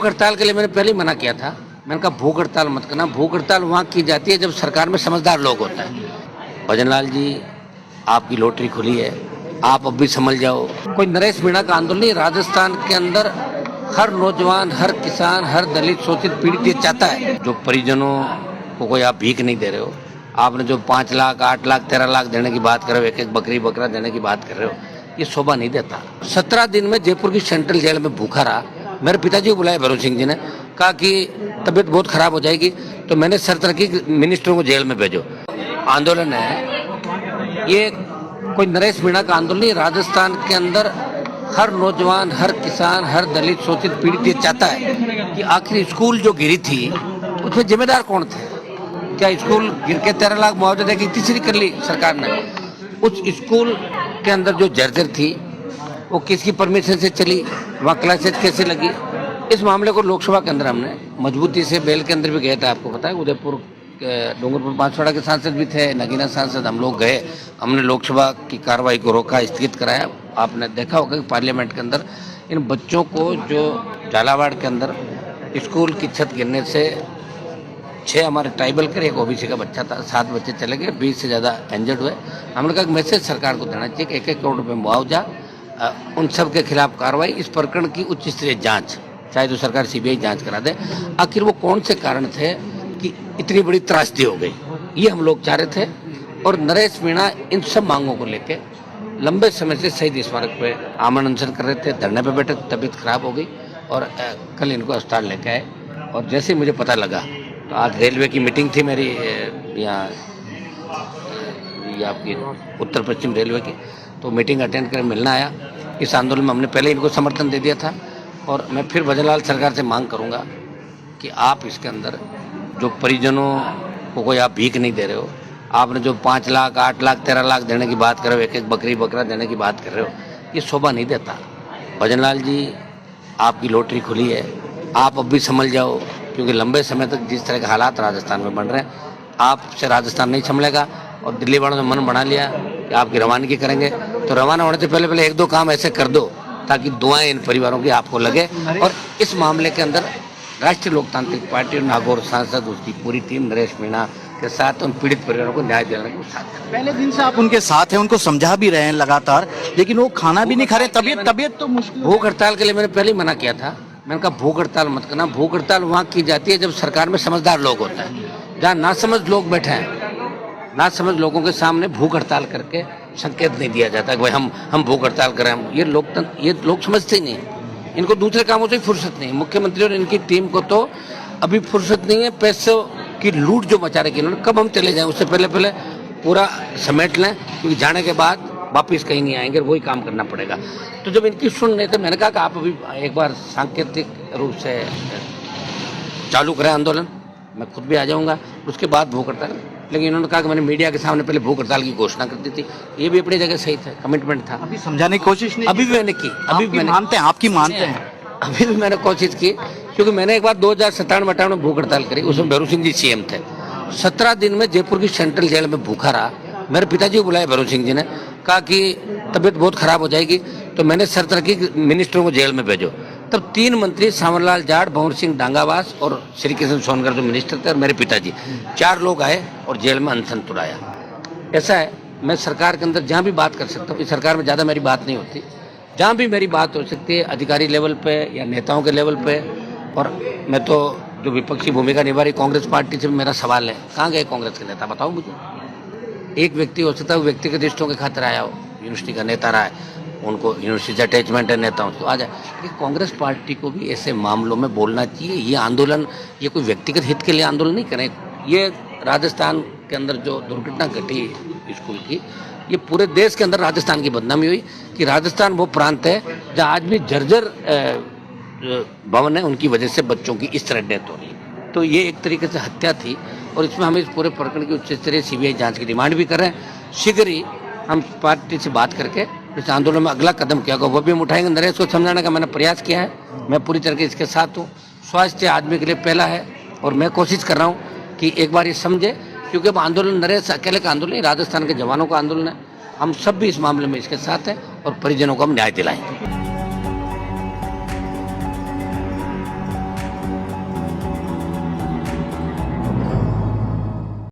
भूख हड़ताल के लिए मैंने पहले ही मना किया था। मैंने कहा भूख हड़ताल मत करना, भूख हड़ताल वहाँ की जाती है जब सरकार में समझदार लोग होता है। भजनलाल जी, आपकी लॉटरी खुली है, आप अब भी संभल जाओ। कोई नरेश मीणा का आंदोलन नहीं, राजस्थान के अंदर हर नौजवान, हर किसान, हर दलित शोषित पीड़ित ये चाहता है। जो परिजनों को कोई आप भीख नहीं दे रहे हो, आपने जो 5 लाख, 8 लाख, 13 लाख देने की बात कर रहे हो, एक एक बकरी बकरा देने की बात कर रहे हो, ये शोभा नहीं देता। 17 दिन में जयपुर की सेंट्रल जेल में भूखा रहा। मेरे पिताजी को बुलाया भैरव सिंह जी ने, कहा कि तबीयत बहुत खराब हो जाएगी, तो मैंने शर्त रखी कि मिनिस्टरों को जेल में भेजो। आंदोलन है ये, कोई नरेश मीणा का आंदोलन नहीं। राजस्थान के अंदर हर नौजवान, हर किसान, हर दलित शोषित पीड़ित ये चाहता है कि आखिर स्कूल जो गिरी थी उसमें जिम्मेदार कौन थे? क्या स्कूल गिर के 13 लाख मुआवजा देकर तीसरी कर ली सरकार ने? उस स्कूल के अंदर जो जर्जर थी वो किसकी परमिशन से चली, वहाँ क्लासेज कैसे लगी? इस मामले को लोकसभा के अंदर हमने मजबूती से, बेल के अंदर भी गए थे, आपको पता है, उदयपुर डूंगरपुर बांसवाड़ा के सांसद भी थे, नगीना सांसद, हम लोग गए, हमने लोकसभा की कार्रवाई को रोका, स्थगित कराया। आपने देखा होगा कि पार्लियामेंट के अंदर इन बच्चों को, जो झालावाड़ के अंदर स्कूल की छत गिरने से 6 हमारे ट्राइबल के, एक ओबीसी का बच्चा था, 7 बच्चे चले गए, 20 से ज़्यादा इंजर्ड हुए। हमने कहा मैसेज सरकार को देना चाहिए कि 1-1 करोड़ रुपये मुआवजा, उन सब के खिलाफ कार्रवाई, इस प्रकरण की उच्च स्तरीय जाँच, चाहे तो सरकार सीबीआई जाँच करा दे। आखिर वो कौन से कारण थे कि इतनी बड़ी त्रासदी हो गई, ये हम लोग चाह रहे थे। और नरेश मीणा इन सब मांगों को लेके लंबे समय से शहीद स्मारक पे आमरण अनशन कर रहे थे, धरने पे बैठे, तबीयत खराब हो गई और कल इनको अस्पताल लेके आए। और जैसे ही मुझे पता लगा तो आज रेलवे की मीटिंग थी मेरी, यहाँ आपकी उत्तर पश्चिम रेलवे की, तो मीटिंग अटेंड कर मिलना आया। इस आंदोलन में हमने पहले इनको समर्थन दे दिया था और मैं फिर भजनलाल सरकार से मांग करूँगा कि आप इसके अंदर जो परिजनों को कोई आप भीख नहीं दे रहे हो, आपने जो 5 लाख, 8 लाख, 13 लाख देने की बात कर रहे हो, एक एक बकरी बकरा देने की बात कर रहे हो, ये शोभा नहीं देता। भजनलाल जी, आपकी लॉटरी खुली है, आप अब भी संभल जाओ, क्योंकि लंबे समय तक जिस तरह के हालात राजस्थान में बन रहे हैं, आपसे राजस्थान नहीं संभलेगा। और दिल्ली वालों ने मन बना लिया कि आपकी रवानगी करेंगे, तो रवाना होने से पहले पहले 1-2 काम ऐसे कर दो ताकि दुआएं इन परिवारों की आपको लगे। और इस मामले के अंदर राष्ट्रीय लोकतांत्रिक पार्टी और नागौर सांसद, उसकी पूरी टीम नरेश मीणा के साथ उन पीड़ित परिवारों को न्याय दिलाने को साथ। पहले दिन से आप उनके साथ हैं, उनको समझा भी रहे हैं लगातार, लेकिन वो खाना भी नहीं खा रहे, तबीयत तो मुश्किल। भूख हड़ताल के लिए मैंने पहले ही मना किया था। मैंने कहा भूख हड़ताल मत करना, भूख हड़ताल वहाँ की जाती है जब सरकार में समझदार लोग होता है। जहाँ नासमझ लोग बैठे हैं, नासमझ लोगों के सामने भूख हड़ताल करके संकेत नहीं दिया जाता कि भाई हम भूख हड़ताल करें। ये लोग समझते ही नहीं, इनको दूसरे कामों से फुर्सत नहीं। मुख्यमंत्री और इनकी टीम को तो अभी फुर्सत नहीं है पैसों की लूट जो मचा रखी इन्होंने। कब हम चले जाएं, उससे पहले पहले पूरा समेट लें, क्योंकि जाने के बाद वापिस कहीं नहीं आएंगे, वही काम करना पड़ेगा। तो जब इनकी सुन रहे थे, मैंने कहा कि आप अभी एक बार सांकेतिक रूप से चालू करें आंदोलन, मैं खुद भी आ जाऊंगा, उसके बाद भूख हड़ताल। लेकिन इन्होंने कहा कि मैंने मीडिया के सामने पहले भूख हड़ताल की घोषणा कर दी थी। ये भी अपनी जगह सही था, कमिटमेंट था। अभी समझाने की कोशिश नहीं, अभी भी मैंने की, अभी भी मैंने आपकी मानते हैं, अभी भी मैंने कोशिश की, क्योंकि मैंने एक बार 2097-98 में भूख हड़ताल करी, उसमें भैरव सिंह जी सीएम थे। 17 दिन में जयपुर की सेंट्रल जेल में भूखा रहा। मेरे पिताजी को बुलाया भैरव सिंह जी ने, कहा कि तबीयत बहुत खराब हो जाएगी, तो मैंने शर्त रखी कि मिनिस्टरों को जेल में भेजो। तब 3 मंत्री, सांवरलाल जाट, भंवर सिंह डांगावास और श्री किशन सोनकर जो मिनिस्टर थे, और मेरे पिताजी, 4 लोग आए और जेल में अनशन तुड़ाया। ऐसा है, मैं सरकार के अंदर जहाँ भी बात कर सकता हूँ, इस सरकार में ज़्यादा मेरी बात नहीं होती, जहाँ भी मेरी बात हो सकती है अधिकारी लेवल पे या नेताओं के लेवल पे। और मैं तो जो विपक्षी भूमिका निभा रही कांग्रेस पार्टी से मेरा सवाल है, कहाँ गए कांग्रेस के नेता, बताओ मुझे। एक व्यक्ति हो सकता है वो व्यक्तिगत रिश्तों के खातिर आया हो, यूनिवर्सिटी का नेता रहा है, उनको यूनिवर्सिटी से अटैचमेंट है नेताओं से, तो आ जाए। लेकिन कांग्रेस पार्टी को भी ऐसे मामलों में बोलना चाहिए। ये आंदोलन, ये कोई व्यक्तिगत हित के लिए आंदोलन नहीं करें। ये राजस्थान के अंदर जो दुर्घटना घटी स्कूल की, ये पूरे देश के अंदर राजस्थान की बदनामी हुई कि राजस्थान वो प्रांत है जहाँ आज भी जर्जर भवन है, उनकी वजह से बच्चों की इस तरह डेथ हो रही है। तो ये एक तरीके से हत्या थी और इसमें हम इस पूरे प्रकरण की उच्च स्तरीय सीबीआई जांच की डिमांड भी कर रहे हैं। शीघ्र ही हम पार्टी से बात करके इस आंदोलन में अगला कदम क्या होगा वो भी हम उठाएंगे। नरेश को समझाने का मैंने प्रयास किया है, मैं पूरी तरह से इसके साथ हूँ। स्वास्थ्य आदमी के लिए पहला है और मैं कोशिश कर रहा हूँ कि एक बार ये समझे, क्योंकि अब आंदोलन नरेश अकेले का आंदोलन नहीं, राजस्थान के जवानों का आंदोलन है। हम सब भी इस मामले में इसके साथ हैं और परिजनों को हम न्याय दिलाएंगे।